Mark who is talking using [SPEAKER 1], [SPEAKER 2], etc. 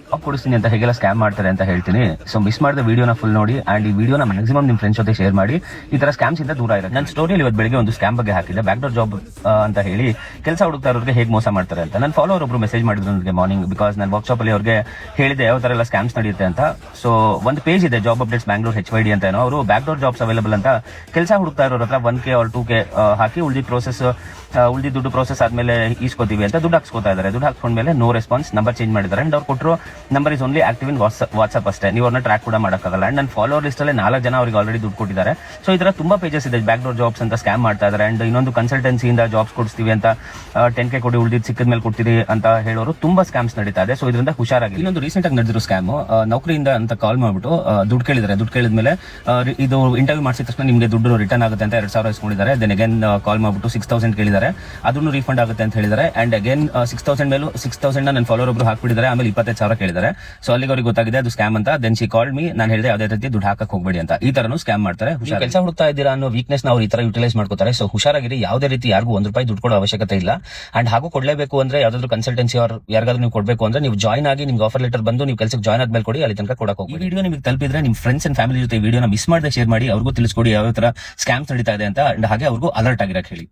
[SPEAKER 1] Job ಕೊಡಿಸ್ತೀನಿ ಅಂತ ಹೇಗೆಲ್ಲ ಸ್ಕ್ಯಾಮ್ ಮಾಡ್ತಾರೆ ಅಂತ ಹೇಳ್ತೀನಿ. ಸೊ ಮಿಸ್ ಮಾಡಿದ ವಿಡಿಯೋನ ಫುಲ್ ನೋಡಿ ಅಂಡ್ ಈ ವಿಡಿಯೋನ ಮ್ಯಾಕ್ಸಿಮಮ್ ನಿಮ್ ಫ್ರೆಂಡ್ಸ್ ಜೊತೆ ಶೇರ್ ಮಾಡಿ. ಈ ತರ ಸ್ಕ್ಯಾಮ್ಸ್ ಇಂದ ದೂರ ಇರುತ್ತೆ. ನನ್ನ ಸ್ಟೋರಿಯಲ್ಲಿ ಇವತ್ತು ಬೆಳಿಗ್ಗೆ ಒಂದು ಸ್ಕ್ಯಾಮ್ ಬಗ್ಗೆ ಹಾಕಿದೆ, ಬ್ಯಾಕ್ ಡೋರ್ ಜಾಬ್ ಅಂತ ಹೇಳಿ ಕೆಲಸ ಹುಡುಕ್ತಾ ಇರೋರಿಗೆ ಹೇಗೆ ಮೋಸ ಮಾಡ್ತಾರೆ ಅಂತ. ನನ್ನ ಫಾಲೋವರ್ ಒಬ್ರು ಮೆಸೇಜ್ ಮಾಡಿದ್ರು ನನಗೆ ಮಾರ್ನಿಂಗ್, ಬಿಕಾಸ್ ನಾನು ವರ್ಕ್ಶಾಪ್ ಅಲ್ಲಿ ಅವ್ರಿಗೆ ಹೇಳಿದೆ ಯಾವ ತರ ಎಲ್ಲ ಸ್ಕ್ಯಾಮ್ಸ್ ನಡೆಯುತ್ತೆ ಅಂತ. ಸೊ ಒಂದು ಪೇಜ್ ಇದೆ, ಜಾಬ್ ಅಪ್ಡೇಟ್ಸ್ ಬ್ಯಾಂಗ್ಳೂರ್ HYD ಅಂತ ಏನೋ, ಅವರು ಬ್ಯಾಕ್ ಡೋರ್ ಜಾಬ್ಸ್ ಅವೈಲೇಬಲ್ ಅಂತ ಕೆಲಸ ಹುಡುಕ್ತಾ ಇರೋರ ಹತ್ರ 1K or 2K ಹಾಕಿ ಉಳಿದಿ ದುಡ್ಡು ಪ್ರೋಸೆಸ್ ಆದ್ಮೇಲೆ ಈಸ್ಕೋತೀವಿ ಅಂತ ದುಡ್ಡು ಹಾಕ್ಸ್ಕೊತಾ ಇದ್ದಾರೆ. ದುಡ್ಡು ಹಾಕ್ಸ್ಕೊಂಡ್ಮೇಲೆ ನೋ ರೆಸ್ಪಾನ್ಸ್, ನಂಬರ್ ಚೇಂಜ್ ಮಾಡಿದ್ದಾರೆ ಅಂಡ್ ಅವ್ರು ಕೊಟ್ಟರು number is only active in WhatsApp ಅಷ್ಟೇ, ನೀವು ಅವ್ರನ್ನ ಟ್ರ್ಯಾಕ್ ಕೂಡ ಮಾಡೋಕ್ಕಾಗಲ್ಲ. ಅಂಡ್ ನನ್ನ ಫಾಲೋವರ್ ಲಿಸ್ಟ್ ಅಲ್ಲಿ 4 ಜನ ಅವರಿಗೆ ಆಲ್ರೆಡಿ ದುಡ್ಡು ಕೊಟ್ಟಿದ್ದಾರೆ. ಸೊ ಈ ತರ ತುಂಬಾ ಪೇಜಸ್ ಇದೆ ಬ್ಯಾಕ್ ಡೋರ್ ಜಾಬ್ಸ್ ಅಂತ ಸ್ಕ್ಯಾಮ್ ಮಾಡ್ತಾ ಇದ್ದಾರೆ. ಅಂಡ್ ಇನ್ನೊಂದು ಕನ್ಸಲ್ಟೆನ್ಸಿಯಿಂದ ಜಾಬ್ಸ್ ಕೊಡಿಸ್ತೀವಿ ಅಂತ 10K ಕೊಡಿ ಉಳಿದಿದ್ದು ಸಿಕ್ಕಿದ ಮೇಲೆ ಕೊಡ್ತೀರಿ ಅಂತ ಹೇಳೋರು ತುಂಬಾ ಸ್ಕ್ಯಾಮ್ಸ್ ನಡೀತಾ ಇದೆ. ಸೊ ಇದರಿಂದ ಹುಷಾರಾಗಿ. ಇನ್ನೊಂದು ರೀಸೆಂಟ್ ಆಗಿ ನಡೆದಿರೋ ಸ್ಕ್ಯಾಮ್, ನೌಕರಿಯಿಂದ ಅಂತ ಕಾಲ್ ಮಾಡ್ಬಿಟ್ಟು ದುಡ್ಡು ಕೇಳಿದ್ದಾರೆ. ದುಡ್ಡು ಕೇಳಿದ್ಮೇಲೆ ಇದು ಇಂಟರ್ವ್ಯೂ ಮಾಡಿಸಿದ ತಕ್ಷಣ ನಿಮಗೆ ದುಡ್ಡು ರಿಟರ್ನ್ ಆಗುತ್ತೆ ಅಂತ 2,000 ಇಸ್ಕೊಂಡಿದ್ದಾರೆ. ದೆನ್ ಅಗೇನ್ ಕಾಲ್ ಮಾಡ್ಬಿಟ್ಟು 6,000 ಕೇಳಿದ್ದಾರೆ, ಅದನ್ನು ರೀಫಂಡ್ ಆಗುತ್ತೆ ಅಂತ ಹೇಳಿದ್ದಾರೆ. ಅಂಡ್ ಅಗೇನ್ 6,000 ಮೇಲೂ 6,000 ನನ್ನ ಫಾಲೋವರ್ ಒಬ್ರು ಹಾಕ್ಬಿಟ್ಟಿದ್ದಾರೆ. ಆಮೇಲೆ 25,000 ಕೇಳಿದ್ದಾರೆ. ಸೊ ಅಲ್ಲಿಗೆ ಅವ್ರಿಗೆ ಗೊತ್ತಾಗಿದೆ ಅದು ಸ್ಕ್ಯಾಮ್ ಅಂತ. ದೆನ್ ಶಿ ಕಾಲ್ಡ್ ಮೀ, ನಾನು ಹೇಳಿದೆ ಯಾವುದೇ ರೀತಿ ದುಡ್ಡು ಹಾಕಕ್ ಹೋಗ್ಬೇಡಿ ಅಂತ. ಈ ತರನು ಸ್ಕ್ಯಾಮ್ ಮಾಡ್ತಾರೆ. ಕೆಲಸ ಹುಡುಕ್ತಾ ಇದ್ದೀರಾ ಅನ್ನೋ ವೀಕ್ನೆಸ್ ನಾವು ಈ ತರ ಯುಟಿಲೈಸ್ ಮಾಡ್ಕೋತಾರೆ. ಸೊ ಹುಷಾರಾಗಿರಿ, ಯಾವುದೇ ರೀತಿ ಯಾರಿಗೂ ₹1 ದುಡ್ಡು ಕೊಡೋ ಅವಶ್ಯಕತೆ ಇಲ್ಲ. ಅಂಡ್ ಹಾಗೂ ಕೊಡ್ಲೇಬೇಕು ಅಂದ್ರೆ ಯಾವ್ದಾದ್ರು ಕನ್ಸಲ್ಟೆನ್ಸಿ ಅವ್ರು ಯಾರಿಗಾದ್ರೂ ನೀವು ಕೊಡಬೇಕು ಅಂದ್ರೆ ನೀವು ಜಾಯ್ನ್ ಆಗಿ ನಿಮ್ಗೆ ಆಫರ್ ಲೆಟರ್ ಬಂದು ನೀವು ಕೆಲಸಕ್ಕೆ ಜಾಯ್ನ್ ಆದ್ಮೇಲೆ ಕೊಡಿ, ಅಲ್ಲಿ ತನಕ ಕೊಡಕ್ಕೆ ಹೋಗಿ. ಈ ವಿಡಿಯೋ ನಿಮಗೆ ತಲುಪಿದ್ರೆ ನಿಮ್ಮ ಫ್ರೆಂಡ್ಸ್ ಅಂಡ್ ಫ್ಯಾಮಿಲಿ ಜೊತೆ ವಿಡಿಯೋನ ಮಿಸ್ ಮಾಡದೆ ಶೇರ್ ಮಾಡಿ, ಅವ್ರಿಗೂ ತಿಳಿಸ್ಕೊಡಿ ಯಾವ ತರ ಸ್ಕ್ಯಾಮ್ಸ್ ನಡೀತಾ ಇದೆ ಅಂತ. ಅಂಡ್ ಹಾಗೆ ಅವ್ರಿಗೂ ಅಲರ್ಟ್ ಆಗಿರಕ್ಕೆ ಹೇಳಿ.